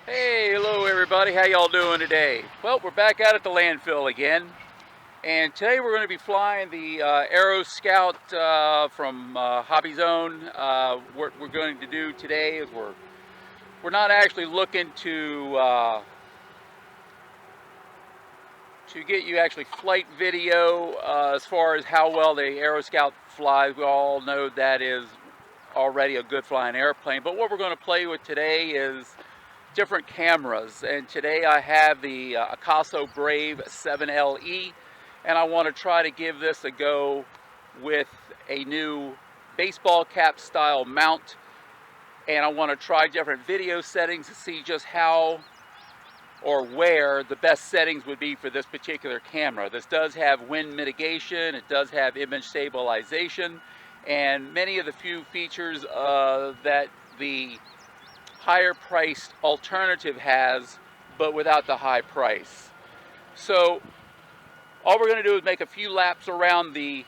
Hey, hello everybody. How y'all doing today? Well, we're back out at the landfill again, and today we're going to be flying the Aeroscout from Hobby Zone. What we're going to do today is we're not actually looking to get you actually flight video as far as how well the Aeroscout flies. We all know that is already a good flying airplane, but what we're going to play with today is different cameras, and today I have the Akaso Brave 7LE, and I want to try to give this a go with a new baseball cap style mount, and I want to try different video settings to see just how or where the best settings would be for this particular camera. This does have wind mitigation, it does have image stabilization, and many of the few features that the higher priced alternative has, but without the high price. So all we're going to do is make a few laps around the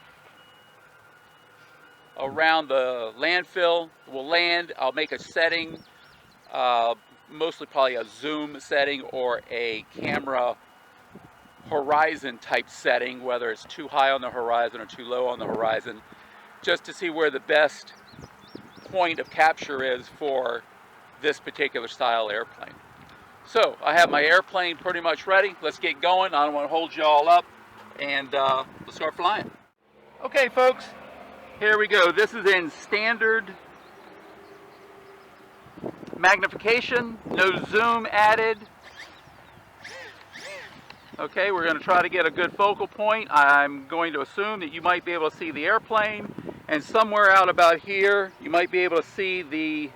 landfill. We'll land. I'll make a setting, mostly probably a zoom setting or a camera horizon type setting, whether it's too high on the horizon or too low on the horizon, just to see where the best point of capture is for this particular style airplane. So I have my airplane pretty much ready. Let's get going. I don't want to hold you all up, and let's start flying. Okay, folks, here we go. This is in standard magnification, no zoom added. Okay, we're going to try to get a good focal point. I'm going to assume that you might be able to see the airplane, and somewhere out about here you might be able to see the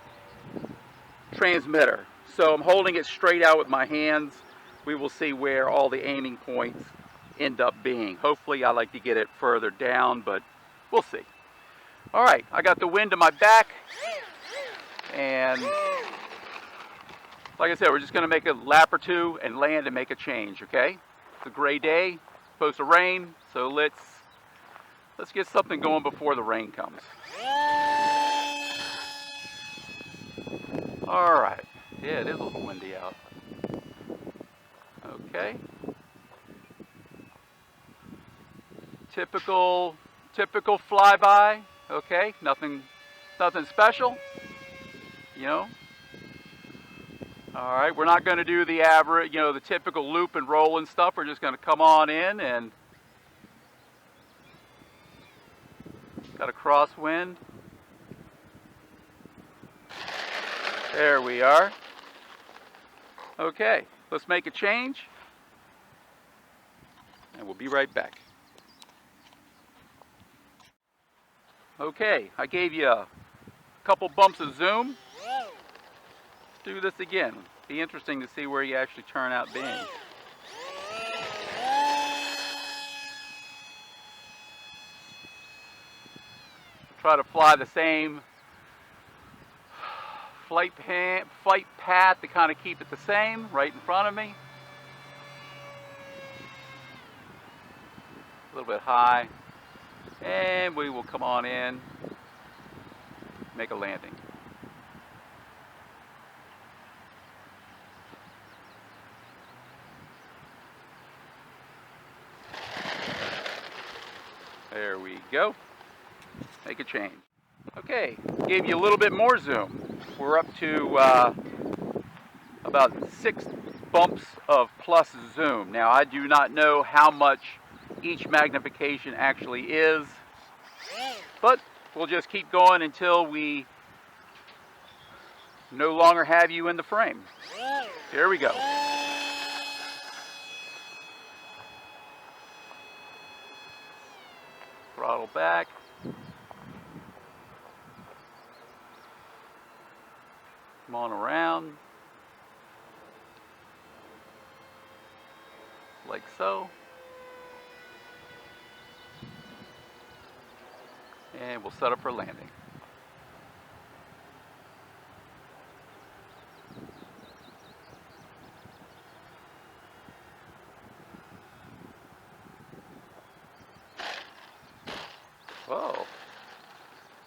transmitter. So I'm holding it straight out with my hands. We will see where all the aiming points end up being. Hopefully I like to get it further down, but we'll see. All right, I got the wind to my back, and like I said, we're just going to make a lap or two and land and make a change, okay? It's a gray day, supposed to rain, so let's get something going before the rain comes. All right. Yeah, it is a little windy out. Okay. Typical flyby. Okay, nothing special. You know. All right, we're not going to do the average, the typical loop and roll and stuff. We're just going to come on in and got a crosswind. There we are. Okay, let's make a change, and we'll be right back. Okay, I gave you a couple bumps of zoom. Let's do this again. Be interesting to see where you actually turn out being. Try to fly the same flight path to kind of keep it the same right in front of me. A little bit high. And we will come on in, make a landing. There we go. Make a change. Okay, gave you a little bit more zoom. We're up to about 6 bumps of plus zoom. Now, I do not know how much each magnification actually is, but we'll just keep going until we no longer have you in the frame. Here we go. Throttle back. Come on around. Like so. And we'll set up for landing. Whoa.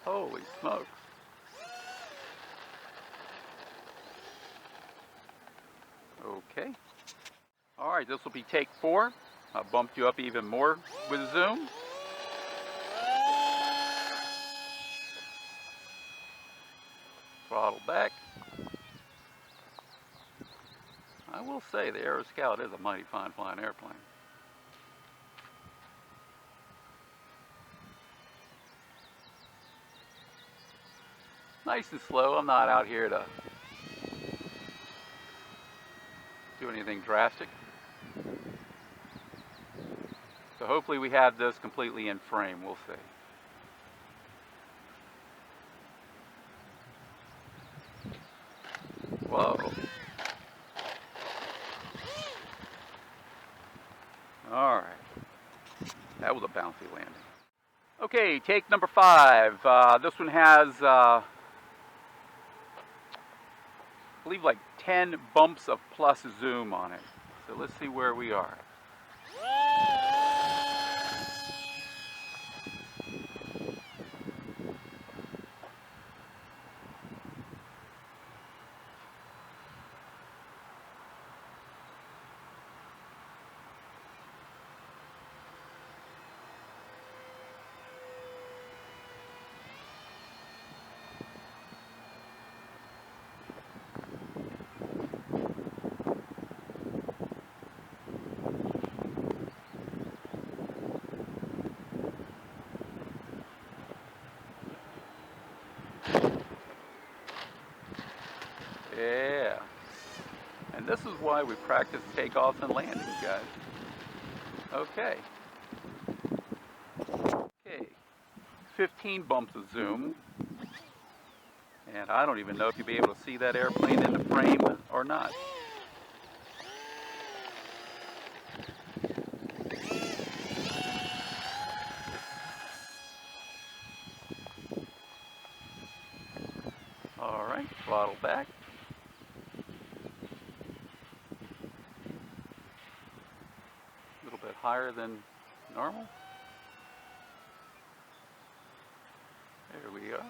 Holy smokes. All right, this will be take 4. I bumped you up even more with zoom. Throttle back. I will say the Aeroscout is a mighty fine flying airplane. Nice and slow. I'm not out here to do anything drastic. So hopefully we have this completely in frame. We'll see. Whoa. All right. That was a bouncy landing. Okay, take number 5. This one has, I believe, like 10 bumps of plus zoom on it. So let's see where we are. Yeah. And this is why we practice takeoffs and landings, guys. Okay. Okay. 15 bumps of zoom. And I don't even know if you'll be able to see that airplane in the frame or not. All right, throttle back. A little bit higher than normal. There we go.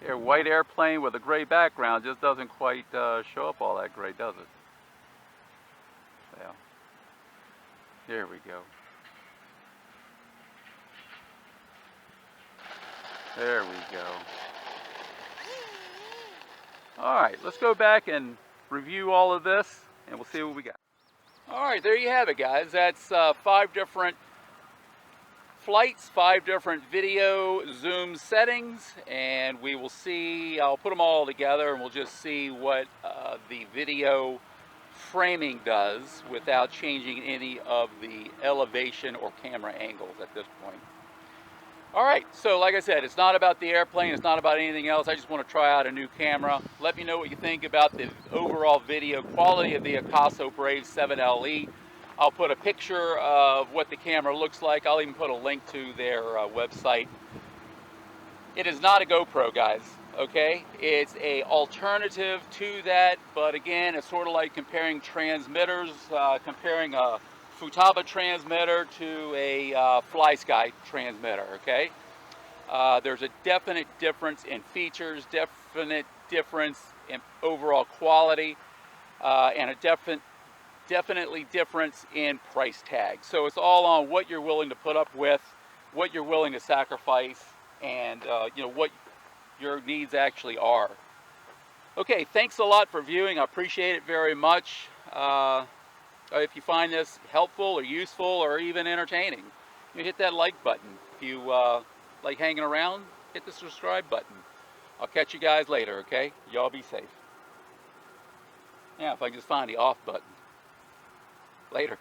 Here, white airplane with a gray background just doesn't quite show up all that gray, does it? Yeah. There we go. There we go. All right, let's go back and review all of this, and we'll see what we got. All right, there you have it, guys. That's 5 different flights, 5 different video zoom settings, and we will see, I'll put them all together and we'll just see what the video framing does without changing any of the elevation or camera angles at this point. All right, so like I said, it's not about the airplane, it's not about anything else. I just want to try out a new camera. Let me know what you think about the overall video quality of the Akaso Brave 7LE. I'll put a picture of what the camera looks like. I'll even put a link to their website. It is not a GoPro, guys, okay? It's an alternative to that, but again, it's sort of like comparing transmitters, comparing a Futaba transmitter to a FlySky transmitter, okay? There's a definite difference in features, definite difference in overall quality, and a definitely difference in price tag. So it's all on what you're willing to put up with, what you're willing to sacrifice, and you know, what your needs actually are. Okay, thanks a lot for viewing. I appreciate it very much. If you find this helpful or useful or even entertaining, you hit that like button. If you like hanging around, hit the subscribe button. I'll catch you guys later, okay? Y'all be safe. Yeah, if I can just find the off button. Later.